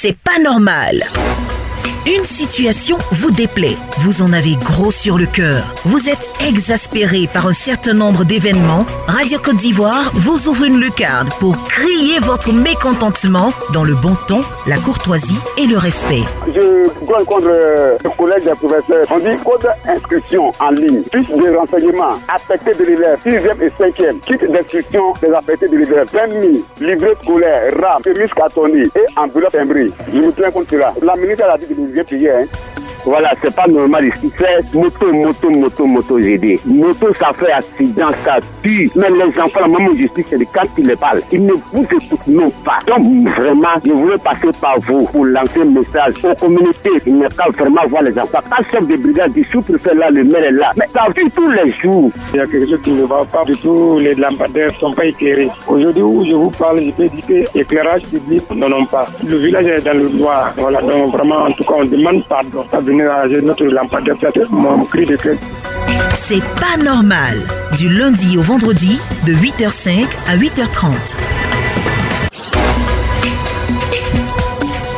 C'est pas normal. Une situation vous déplaît, vous en avez gros sur le cœur, vous êtes exaspéré par un certain nombre d'événements. Radio Côte d'Ivoire vous ouvre une lucarne pour crier votre mécontentement dans le bon ton, la courtoisie et le respect. Je rencontre le collège des professeurs. On dit code d'inscription en ligne, fiche de renseignement, affecté de l'élève, 6e et 5e, kit d'inscription des affectés de l'élève, 20 000, livret scolaire, RAM, chemise cartonnée et enveloppe timbrée. Je vous tiens compte de cela. La ministre a dit que vous payer. Voilà, c'est pas normal ici. C'est moto GD. Moto, ça fait accident, ça tue. Mais les enfants, la maman justice, c'est quand ils les parlent. Ils ne vous écoutent non pas. Donc, vraiment, je voulais passer par vous pour lancer un message aux communautés. Il n'y a qu'à vraiment voir les enfants. Quand le chef de brigade du sous-préfet là, le maire est là. Mais ça vit tous les jours. Il y a quelque chose qui ne va pas du tout. Les lampadaires ne sont pas éclairés. Aujourd'hui où je vous parle, je peux dire que l'éclairage public n'en ont pas. Le village est dans le noir. Voilà, donc vraiment, en tout cas, on demande pardon. Notre lampadaire, c'est mon cri de cœur. C'est pas normal. Du lundi au vendredi, de 8h05 à 8h30.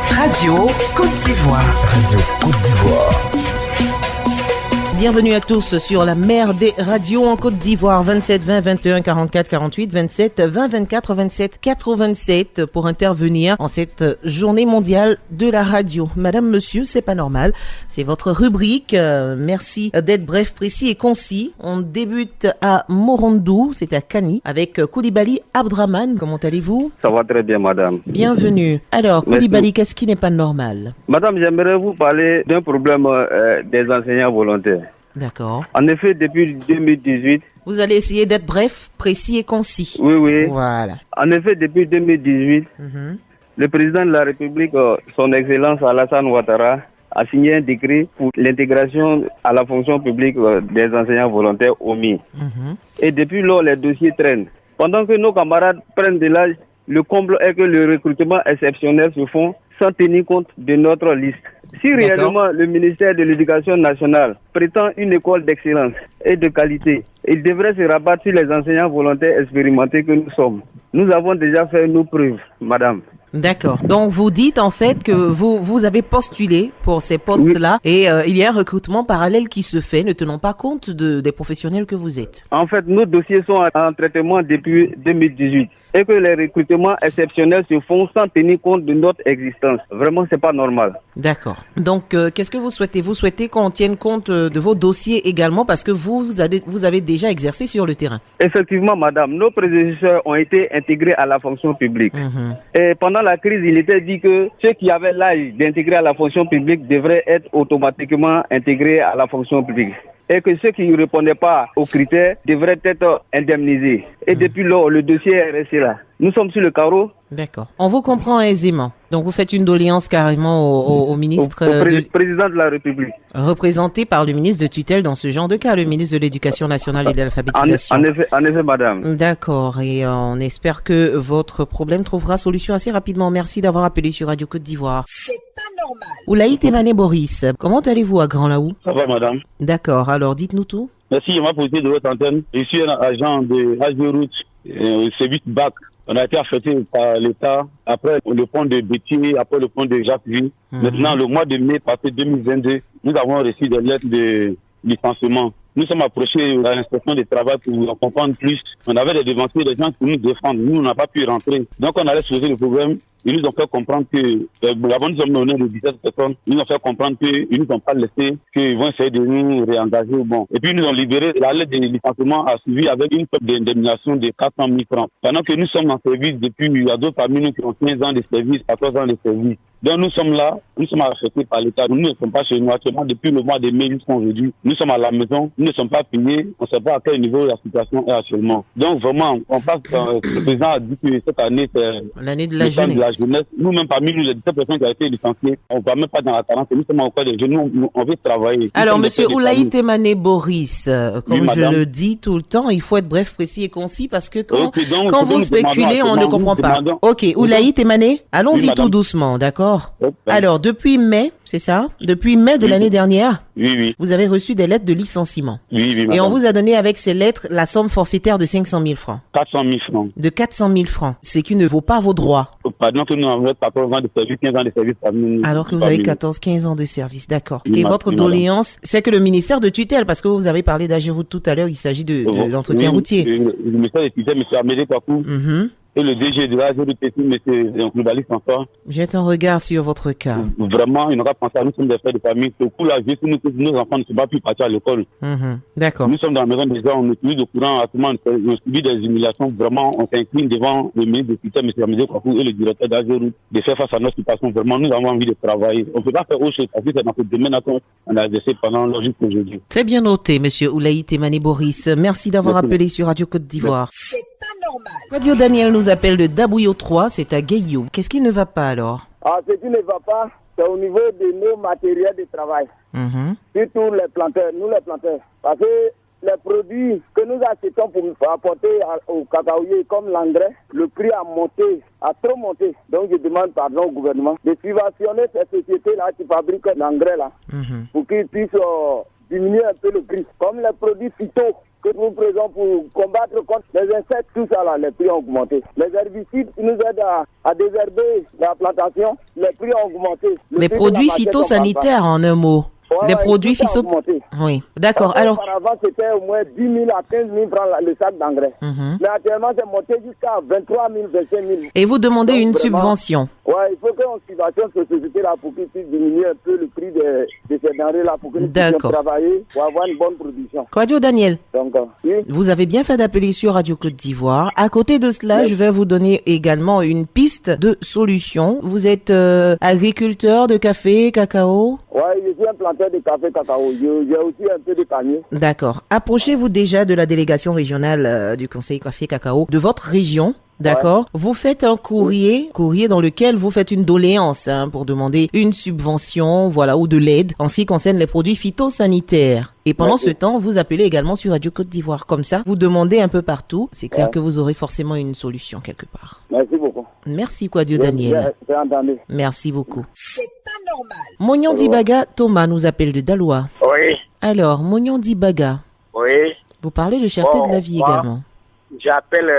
Radio Côte d'Ivoire. Radio Côte d'Ivoire. Bienvenue à tous sur la mer des radios en Côte d'Ivoire. 27 20 21 44 48 27 20 24 27 87 pour intervenir en cette journée mondiale de la radio. Madame, monsieur, c'est pas normal. C'est votre rubrique. Merci d'être bref, précis et concis. On débute à Morondou, c'est à Kani, avec Koulibaly Abdraman. Comment allez-vous? Ça va très bien, madame. Bienvenue. Alors, Koulibaly, qu'est-ce qui n'est pas normal? Madame, j'aimerais vous parler d'un problème des enseignants volontaires. D'accord. En effet, depuis 2018... Vous allez essayer d'être bref, précis et concis. Oui. Voilà. En effet, depuis 2018, le président de la République, son Excellence Alassane Ouattara, a signé un décret pour l'intégration à la fonction publique des enseignants volontaires OMI. Et depuis lors, les dossiers traînent. Pendant que nos camarades prennent de l'âge, le comble est que le recrutement exceptionnel se font sans tenir compte de notre liste. Si réellement le ministère de l'Éducation nationale prétend une école d'excellence et de qualité, il devrait se rabattre sur les enseignants volontaires expérimentés que nous sommes. Nous avons déjà fait nos preuves, madame. D'accord. Donc, vous dites en fait que vous avez postulé pour ces postes-là et il y a un recrutement parallèle qui se fait, ne tenant pas compte des professionnels que vous êtes. En fait, nos dossiers sont en traitement depuis 2018 et que les recrutements exceptionnels se font sans tenir compte de notre existence. Vraiment, c'est pas normal. D'accord. Donc, qu'est-ce que vous souhaitez? Vous souhaitez qu'on tienne compte de vos dossiers également parce que vous avez déjà exercé sur le terrain. Effectivement, madame, nos prédécesseurs ont été intégrés à la fonction publique. Et pendant la crise, il était dit que ceux qui avaient l'âge d'intégrer à la fonction publique devraient être automatiquement intégrés à la fonction publique. Et que ceux qui ne répondaient pas aux critères devraient être indemnisés. Et depuis lors, le dossier est resté là. Nous sommes sur le carreau. D'accord. On vous comprend aisément. Donc, vous faites une doléance carrément au ministre... président de la République. Représenté par le ministre de tutelle dans ce genre de cas, le ministre de l'Éducation nationale et de l'alphabétisation. En effet, madame. D'accord. Et on espère que votre problème trouvera solution assez rapidement. Merci d'avoir appelé sur Radio Côte d'Ivoire. C'est pas normal. Oulaï Temane Boris, comment allez-vous à Grand Laou? Ça va, madame. D'accord. Alors, dites-nous tout. Merci, je m'appelle de votre antenne. Je suis un agent de HG Route, service BAC. On a été affecté par l'État après le pont de Bétier, après le pont de Jacques-Vie. Maintenant, le mois de mai passé 2022, nous avons reçu des lettres de licenciement. Nous sommes approchés à l'inspection du travail pour en comprendre plus. On avait des devanciers, des gens pour nous défendre. Nous, on n'a pas pu rentrer. Donc, on allait poser le problème. Ils nous ont fait comprendre que, avant nous sommes menés de 17 personnes, ils nous ont fait comprendre qu'ils nous ont pas laissé, qu'ils vont essayer de nous réengager. Bon. Et puis, ils nous ont libéré. La lettre de licenciement a suivi avec une feuille d'indemnisation de 400 000 francs. Pendant que nous sommes en service depuis, il y a d'autres parmi nous qui ont 15 ans de service, 14 ans de service. Donc, nous sommes là, nous sommes affectés par l'État. Nous ne sommes pas chez nous actuellement depuis le mois de mai jusqu'à aujourd'hui. Nous sommes à la maison, nous ne sommes pas payés, on ne sait pas à quel niveau la situation est actuellement. Donc, vraiment, on passe, le président a dit que cette année, c'est l'année de la jeunesse. Nous-mêmes, parmi nous, les 17 personnes qui ont été licenciées, on ne va même pas dans la carence. Nous sommes encore des jeunes, on veut travailler. Alors, monsieur Oulaï Temane Boris, comme je le dis tout le temps, il faut être bref, précis et concis parce que quand vous spéculez, on ne comprend pas. Ok, Oulaï Temane, allons-y tout doucement, d'accord? D'accord. Alors, depuis mai, c'est ça? Depuis mai de l'année dernière, Oui. vous avez reçu des lettres de licenciement. Oui, Et on vous a donné avec ces lettres la somme forfaitaire de 500 000 francs. 400 000 francs. De 400 000 francs, ce qui ne vaut pas vos droits. Pardon que nous avons 14 ans de service, 15 ans de service. Alors que vous avez 14-15 ans de service, d'accord. Oui, Et votre doléance, c'est que le ministère de tutelle, parce que vous avez parlé d'Ageroute tout à l'heure, il s'agit de l'entretien routier. Le ministère de tutelle, M. Amédée Kakou, et le DG de la GDPC, M. Nkoulibaly Sanson. Jette un regard sur votre cas. Vraiment, il n'aura pas pensé à nous, sommes des pères de famille. Ce coup, la vie, nos enfants ne sont pas pu partir à l'école. D'accord. Nous sommes dans la maison des gens, on est toujours au courant, à tout le monde, on subit des humiliations. Vraiment, on s'incline devant le ministre de tutelle, M. Amédée Kakou, et le directeur d'Ageroute, de faire face à notre situation. Vraiment, nous avons envie de travailler. On ne peut pas faire autre chose, parce que c'est dans ce domaine qu'on a exercé pendant l'enregistrement aujourd'hui. Très bien noté, monsieur Oulaï Temane Boris. Merci d'avoir appelé sur Radio Côte d'Ivoire. Radio Daniel nous appelle de Dabouyo 3, c'est à Guéyou. Qu'est-ce qui ne va pas alors? Ce qui ne va pas, c'est au niveau de nos matériels de travail. Surtout les planteurs, nous les planteurs. Parce que les produits que nous achetons pour apporter aux cacaoyers, comme l'engrais, le prix a trop monté. Donc je demande pardon au gouvernement de subventionner ces sociétés-là qui fabriquent l'engrais là, pour qu'ils puissent diminuer un peu le prix. Comme les produits phyto que nous faisons pour combattre contre les insectes, tout ça là, les prix ont augmenté. Les herbicides qui nous aident à désherber la plantation, les prix ont augmenté. Les produits phytosanitaires en un mot. Les produits phytosanitaires. Oui, d'accord. Alors, auparavant, c'était au moins 10 000 à 15 000 francs le sac d'engrais. Mais actuellement, c'est monté jusqu'à 23 000, 25 000. Et vous demandez une subvention? Oui, il faut qu'on subventionne cette société-là pour qu'ils puissent diminuer un peu le prix de ces denrées-là pour que nous puissions travailler pour avoir une bonne production. Radio Daniel, donc, oui. Vous avez bien fait d'appeler sur Radio Côte d'Ivoire. À côté de cela, je vais vous donner également une piste de solution. Vous êtes agriculteur de café, cacao? Oui, je suis un planteur de café, cacao. J'ai aussi un peu de panier. D'accord. Approchez-vous déjà de la délégation régionale du Conseil Café Cacao de votre région. D'accord. Ouais. Vous faites un courrier dans lequel vous faites une doléance pour demander une subvention, voilà, ou de l'aide en ce qui concerne les produits phytosanitaires. Et pendant ce temps, vous appelez également sur Radio Côte d'Ivoire. Comme ça, vous demandez un peu partout. C'est clair que vous aurez forcément une solution quelque part. Merci beaucoup. Merci, Kouadio Daniel. J'ai entendu. Merci beaucoup. C'est pas normal. Mognon Dibaga, Thomas nous appelle de Daloa. Oui. Alors, Mognon Dibaga. Oui. Vous parlez de cherté de la vie également. J'appelle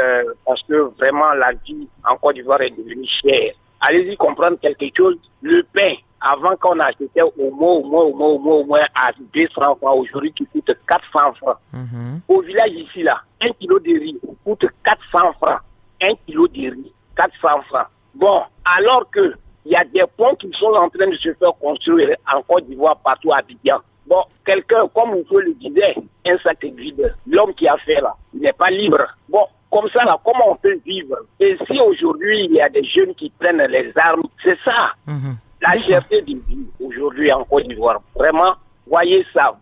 parce que vraiment la vie en Côte d'Ivoire est devenue chère. Allez-y comprendre quelque chose. Le pain, avant qu'on achetait au moins à 200 francs, aujourd'hui qui coûte 400 francs. Au village ici, là, 1 kilo de riz coûte 400 francs. 1 kilo de riz, 400 francs. Bon, alors que il y a des ponts qui sont en train de se faire construire en Côte d'Ivoire partout à Abidjan. Bon, quelqu'un, comme vous le disait, un sac vide, l'homme qui a fait là, il n'est pas libre. Bon, comme ça là, comment on peut vivre? Et si aujourd'hui, il y a des jeunes qui prennent les armes, c'est ça, la cherté de vie aujourd'hui en Côte d'Ivoire. Vraiment, voyez ça,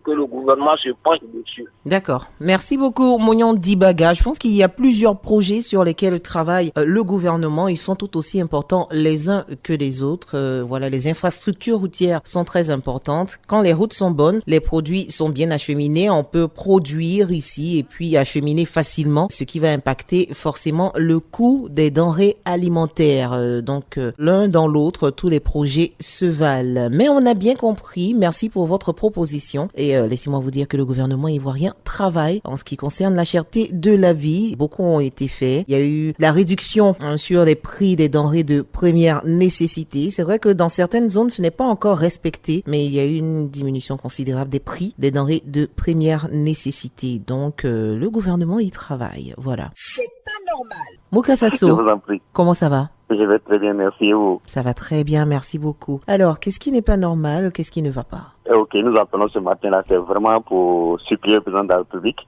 que le gouvernement se penche dessus. D'accord. Merci beaucoup, Mognon Dibaga. Je pense qu'il y a plusieurs projets sur lesquels travaille le gouvernement. Ils sont tout aussi importants les uns que les autres. Voilà, les infrastructures routières sont très importantes. Quand les routes sont bonnes, les produits sont bien acheminés. On peut produire ici et puis acheminer facilement, ce qui va impacter forcément le coût des denrées alimentaires. Donc, l'un dans l'autre, tous les projets se valent. Mais on a bien compris. Merci pour votre proposition. Et laissez-moi vous dire que le gouvernement ivoirien travaille en ce qui concerne la cherté de la vie. Beaucoup ont été faits. Il y a eu la réduction sur les prix des denrées de première nécessité. C'est vrai que dans certaines zones, ce n'est pas encore respecté, mais il y a eu une diminution considérable des prix des denrées de première nécessité. Donc, le gouvernement y travaille. Voilà. C'est pas normal. Mouka Sasso, je vous en prie. Comment ça va? Je vais très bien, merci. Et vous? Ça va très bien, merci beaucoup. Alors, qu'est-ce qui n'est pas normal? Qu'est-ce qui ne va pas? Ok, nous appelons ce matin-là, c'est vraiment pour supplier le président de la République.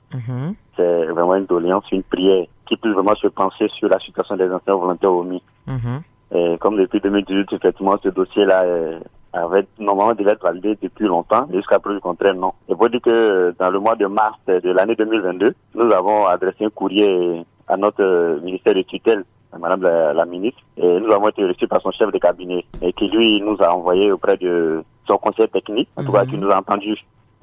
C'est vraiment une doléance, une prière qui puisse vraiment se pencher sur la situation des anciens volontaires omis. Et comme depuis 2018, effectivement, ce dossier-là avait normalement devait être validé depuis longtemps, jusqu'à preuve du contraire, non. Et pour dire que dans le mois de mars de l'année 2022, nous avons adressé un courrier à notre ministère de tutelle, Madame la ministre, et nous avons été reçus par son chef de cabinet, et qui lui nous a envoyé auprès de son conseil technique, en tout cas qui nous a entendu.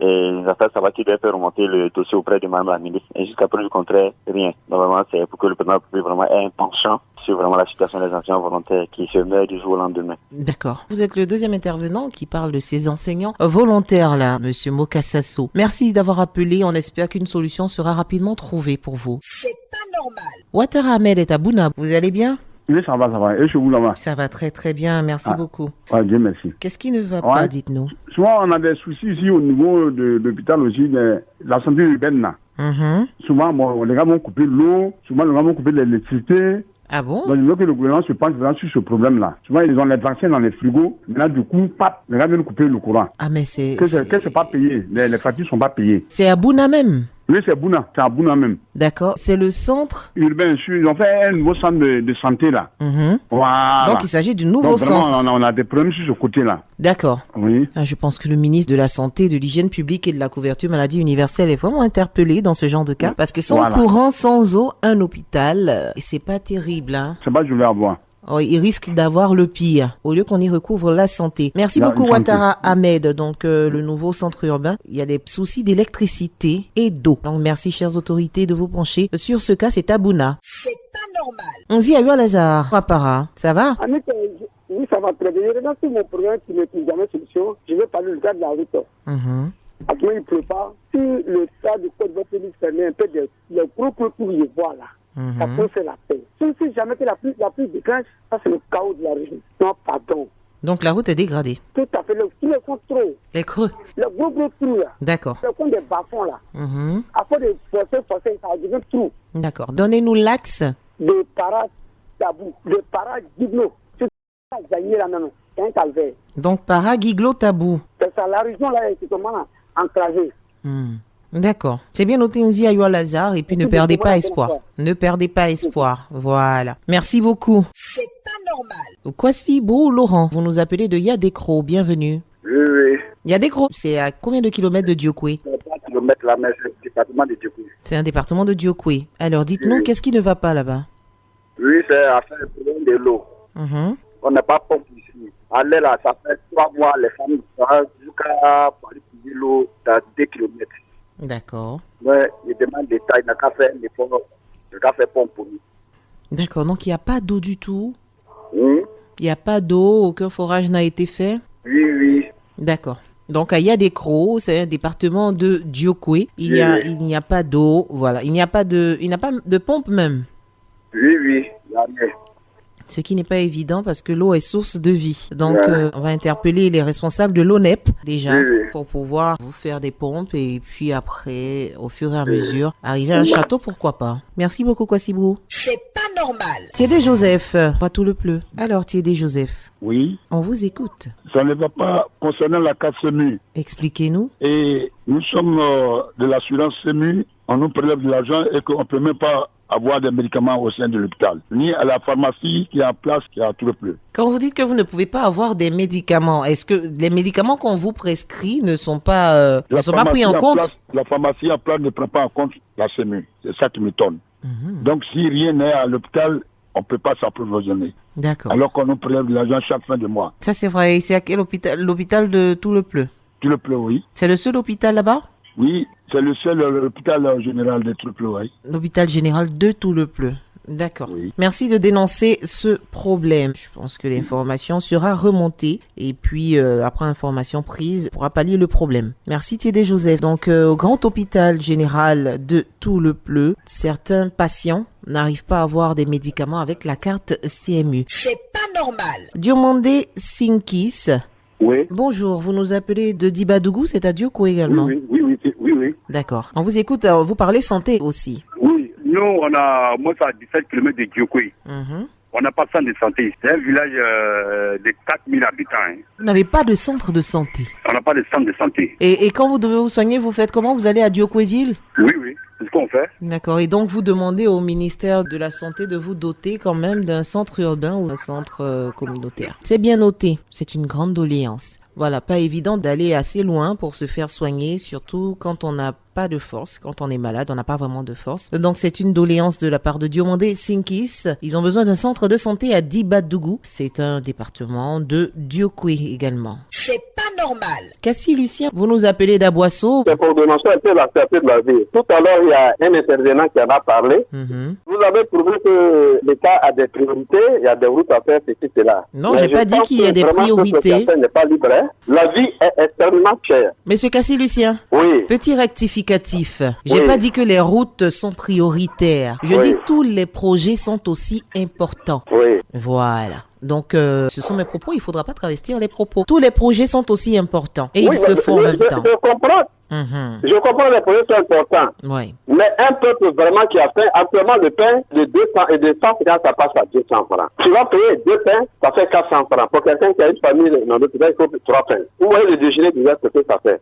Et l'affaire ça va qui doit faire remonter le dossier auprès de Mme la ministre. Et jusqu'à preuve du contraire, rien. Normalement, c'est pour que le président vraiment ait un penchant sur vraiment la situation des enseignants volontaires qui se meurt du jour au lendemain. D'accord. Vous êtes le deuxième intervenant qui parle de ces enseignants volontaires là, Monsieur Mokassasso. Merci d'avoir appelé. On espère qu'une solution sera rapidement trouvée pour vous. C'est pas normal. Ouattara Ahmed est à Bouna. Vous allez bien? Oui, ça va. Et chez vous là-bas? Ça va très très bien, merci beaucoup. Dieu merci. Qu'est-ce qui ne va pas, dites-nous? Souvent, on a des soucis ici au niveau de l'hôpital aussi, de la santé urbaine là. Souvent, les gars vont couper l'eau, souvent les gars vont couper l'électricité. Ah bon? Donc, il faut que le gouvernement se penche vraiment sur ce problème-là. Souvent, ils ont les vaccins dans les frigos. Maintenant, du coup, les gars viennent couper le courant. Ah, mais c'est... Que c'est pas payé. Les factures sont pas payées. C'est à Bouna même? Oui, c'est Bouna. C'est à Bouna même. D'accord. C'est le centre urbain. Ils ont fait un nouveau centre de santé là. Voilà. Donc, il s'agit du nouveau centre. On a des problèmes sur ce côté-là. D'accord. Oui. Je pense que le ministre de la Santé, de l'Hygiène publique et de la couverture maladie universelle est vraiment interpellé dans ce genre de cas. Parce que sans courant, sans eau, un hôpital, c'est pas terrible. Hein. C'est pas je vais avoir. Oh, il risque d'avoir le pire, au lieu qu'on y recouvre la santé. Merci beaucoup Ouattara Ahmed. Donc le nouveau centre urbain, il y a des soucis d'électricité et d'eau. Donc merci chères autorités de vous pencher sur ce cas, c'est à Bouna. C'est pas normal. On dit à Youa Lazare, Ouattara, ça va? Oui, ça va très bien. Je regarde sur mon programme qui ne trouve jamais solution. Je vais parler du cas de la route. Actuellement, il ne pleut pas. Si le stade du Côte d'Ivoire fermé un peu les gros pour y voir là. Ça peut faire la paix. Si jamais que la pluie déclenche, ça c'est le chaos de la région. Non, pardon. Donc la route est dégradée. Tout à fait. Tous les fonds trop. Les creux. Les gros trous là. D'accord. Les fonds des bas-fonds là. Après de forcer, ça devient trou. D'accord. Donnez-nous l'axe. De Para-Tabou, de Para-Giglo. C'est ça, Zagné là même. C'est un calvaire. Donc Para-Giglo-Tabou. C'est ça, la région là est totalement enclavée. D'accord. C'est bien noté Nzi à Youa Lazare et puis ne perdez pas espoir. Ne perdez pas espoir. Voilà. Merci beaucoup. C'est pas normal. Kwasi Brou Laurent, vous nous appelez de Yadekro. Bienvenue. Oui. Yadekro, c'est à combien de kilomètres de Diokwe? 3 kilomètres là, mais c'est le département de Diokwe. C'est un département de Diokwe. Alors dites-nous, qu'est-ce qui ne va pas là-bas? Oui, c'est à faire le problème de l'eau. On n'a pas pompe ici. Allez là, ça fait 3 mois, les femmes jusqu'à payer l'eau dans 2 kilomètres. D'accord. Ouais, il demande des tailles, il n'a qu'à faire un effort, il n'a qu'à faire pompe pour nous. D'accord, donc il n'y a pas d'eau du tout? Il n'y a pas d'eau, aucun forage n'a été fait? Oui. D'accord. Donc à Yadekro, c'est un département de Diokwe. Il n'y a pas d'eau, voilà. Il n'y a pas de pompe même. Oui, jamais. Ce qui n'est pas évident parce que l'eau est source de vie. Donc, on va interpeller les responsables de l'ONEP déjà pour pouvoir vous faire des pompes et puis après, au fur et à mesure, arriver à un château, pourquoi pas. Merci beaucoup, Kwasibrou. C'est pas normal. Tiédé Joseph, pas tout le pleu. Alors, Tiédé Joseph. Oui. On vous écoute. Ça ne va pas concernant la carte SEMU. Expliquez-nous. Et nous sommes de l'assurance SEMU. On nous prélève de l'argent et qu'on ne peut même pas avoir des médicaments au sein de l'hôpital, ni à la pharmacie qui est en place, qui a tout le plus. Quand vous dites que vous ne pouvez pas avoir des médicaments, est-ce que les médicaments qu'on vous prescrit ne sont pas, pris en compte? La pharmacie en place ne prend pas en compte la SEMU. C'est ça qui m'étonne. Donc si rien n'est à l'hôpital, on ne peut pas s'approvisionner. D'accord. Alors qu'on nous prélève de l'argent chaque fin de mois. Ça c'est vrai. C'est à quel hôpital? L'hôpital de Tout-le-Pleu. Tout-le-Pleu, oui. C'est le seul hôpital là-bas? Oui, c'est le seul hôpital général de Tout-le-Pleu, oui. L'hôpital général de Tout-le-Pleu. D'accord. Oui. Merci de dénoncer ce problème. Je pense que l'information sera remontée et puis après information prise, on pourra pallier le problème. Merci Tiédé Joseph. Donc au grand hôpital général de Tout-le-Pleu, certains patients n'arrivent pas à avoir des médicaments avec la carte CMU. C'est pas normal. Diomandé Sinkis. Oui. Bonjour, vous nous appelez de Dibadougou, c'est à Dioko également? Oui. D'accord. On vous écoute, vous parlez santé aussi. Oui, nous, moi, c'est à 17 km de Dioko. On n'a pas de centre de santé. C'est un village de 4000 habitants. Vous n'avez pas de centre de santé? On n'a pas de centre de santé. Et quand vous devez vous soigner, vous faites comment? Vous allez à Diokweville? Oui, c'est ce qu'on fait. D'accord. Et donc, vous demandez au ministère de la Santé de vous doter quand même d'un centre urbain ou d'un centre communautaire. C'est bien noté. C'est une grande doléance. Voilà, pas évident d'aller assez loin pour se faire soigner, surtout quand on n'a pas de force, quand on est malade, on n'a pas vraiment de force. Donc c'est une doléance de la part de Diomandé Sinkis. Ils ont besoin d'un centre de santé à Dibadougou. C'est un département de Diokwe également. C'est pas normal. Cassie Lucien, vous nous appelez d'Aboisseau. C'est pour dénoncer un peu la cherté de la vie. Tout à l'heure, il y a un intervenant qui en a parlé. Vous avez prouvé que l'État a des priorités, il y a des routes à faire, ceci, cela. Non, j'ai pas dit qu'il y a des priorités. N'est pas libre, hein. La vie est extrêmement chère. Monsieur Cassie Lucien. Oui. Petit rectificatif. J'ai pas dit que les routes sont prioritaires. Je dis tous les projets sont aussi importants. Oui. Voilà. Donc, ce sont mes propos. Il ne faudra pas travestir les propos. Tous les projets sont aussi importants et ils se font en même temps. Je comprends. Je comprends les projets sont importants. Oui. Mais un peuple vraiment qui a faim, actuellement le pain de 200 et de 150, ça passe à 200 francs. Tu vas payer 2 pains, ça fait 400 francs. Pour quelqu'un qui a une famille dans d'autres pays, il faut 3 pains. Vous voyez le déjeuner déjà ce que ça fait.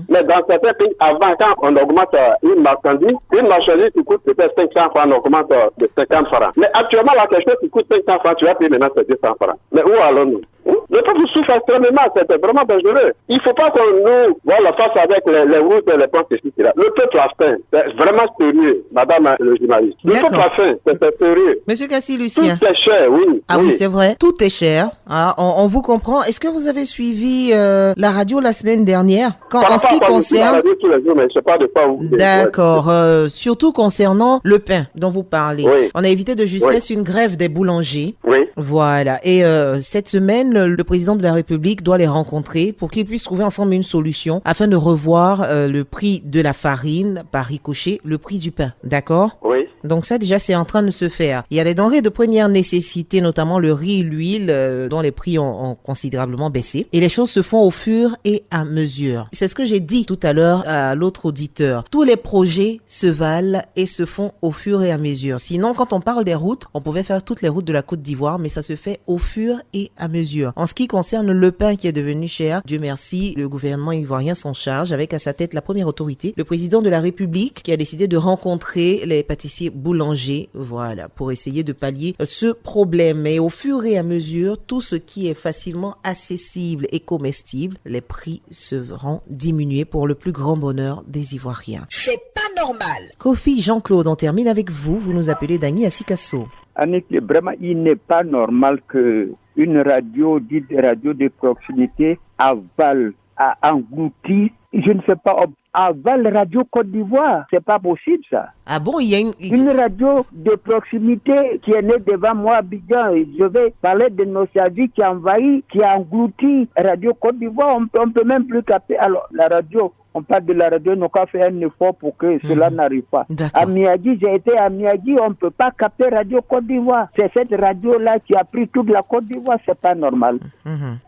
Mais dans certains pays, avant, quand on augmente une marchandise qui coûte peut-être 500 francs, on augmente de 50 francs. Mais actuellement, la quelque chose qui coûte 500 francs, tu vas payer maintenant 200 francs. Mais où allons-nous? Le peuple souffre extrêmement, c'est vraiment dangereux. Il ne faut pas qu'on nous voit la face avec les routes et les ponts, etc. Le peuple a faim, c'est vraiment sérieux, madame le journaliste. Le peuple a faim, c'est sérieux. Monsieur Cassie Lucien. Tout est cher, oui. Ah oui, c'est vrai, tout est cher. Ah, on vous comprend. Est-ce que vous avez suivi la radio la semaine dernière? En ce qui concerne... Radio tous les jours, mais je sais pas de quoi vous... D'accord, surtout concernant le pain dont vous parlez. Oui. On a évité de justesse une grève des boulangers. Oui. Voilà, et cette semaine, le président de la République doit les rencontrer pour qu'ils puissent trouver ensemble une solution afin de revoir le prix de la farine, par ricochet, le prix du pain. D'accord? Oui. Donc ça, déjà, c'est en train de se faire. Il y a des denrées de première nécessité, notamment le riz, l'huile, dont les prix ont considérablement baissé. Et les choses se font au fur et à mesure. C'est ce que j'ai dit tout à l'heure à l'autre auditeur. Tous les projets se valent et se font au fur et à mesure. Sinon, quand on parle des routes, on pouvait faire toutes les routes de la Côte d'Ivoire, mais ça se fait au fur et à mesure. En ce qui concerne le pain qui est devenu cher, Dieu merci, le gouvernement ivoirien s'en charge avec à sa tête la première autorité, le président de la République qui a décidé de rencontrer les pâtissiers boulangers, voilà, pour essayer de pallier ce problème. Et au fur et à mesure, tout ce qui est facilement accessible et comestible, les prix seront diminués pour le plus grand bonheur des Ivoiriens. C'est pas normal. Kofi Jean-Claude, on termine avec vous. Vous nous appelez Dany à Sikasso. Annick, vraiment, il n'est pas normal que une radio, dite radio de proximité, avale, a englouti, je ne sais pas, avale Radio Côte d'Ivoire. C'est pas possible, ça. Ah bon, il y a une radio de proximité qui est née devant moi à Abidjan. Je vais parler de nostalgie qui a envahi, qui a englouti Radio Côte d'Ivoire. On peut même plus capter. Alors, la radio, on parle de la radio, on a fait un effort pour que cela n'arrive pas. À Miagi, j'ai été à Miagi, on ne peut pas capter Radio Côte d'Ivoire. C'est cette radio-là qui a pris toute la Côte d'Ivoire, c'est pas normal.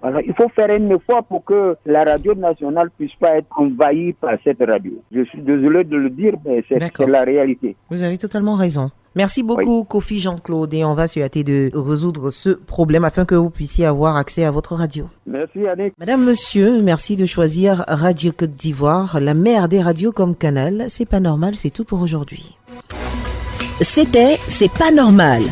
Alors, il faut faire un effort pour que la radio nationale puisse pas être envahie par cette radio. Je suis désolé de le dire, mais c'est la réalité. Vous avez totalement raison. Merci beaucoup, Kofi Jean-Claude, et on va se hâter de résoudre ce problème afin que vous puissiez avoir accès à votre radio. Merci, Annick. Madame, monsieur, merci de choisir Radio Côte d'Ivoire, la mère des radios comme canal. C'est pas normal, c'est tout pour aujourd'hui. C'était C'est pas normal,